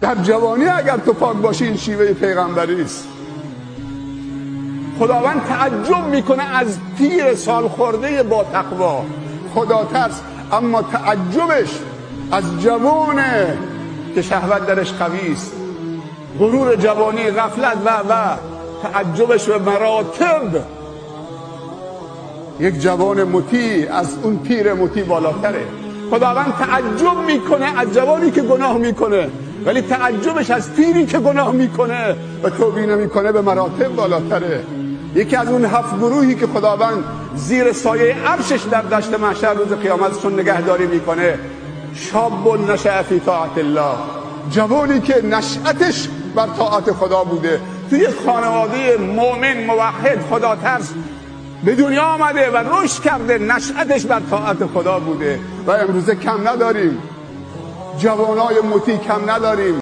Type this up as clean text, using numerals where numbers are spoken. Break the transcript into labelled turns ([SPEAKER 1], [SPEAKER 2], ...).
[SPEAKER 1] در جوانی اگر تو پاک باشی این شیوه پیغمبری است. خداوند تعجب میکنه از پیر سال خورده با تقوا خدا ترس، اما تعجبش از جوانه که شهوت درش قوی است، غرور جوانی، غفلت و تعجبش به مراتب یک جوان مطیع از اون پیر مطیع بالاتره. خداوند تعجب میکنه از جوانی که گناه میکنه، ولی تعجبش از پیری که گناه میکنه و توبه نمیکنه به مراتب بالاتره. یکی از اون 7 گروهی که خداوند زیر سایه عرشش در دشت محشر روز قیامتشون نگهداری میکنه، شاب نشأ فی طاعت الله، جوانی که نشأتش بر طاعت خدا بوده، توی خانواده مؤمن موحد خدا ترس به دنیا آمده و رشد کرده، نشأتش بر طاعت خدا بوده. و امروزه کم نداریم، جوانای مطیع کم نداریم.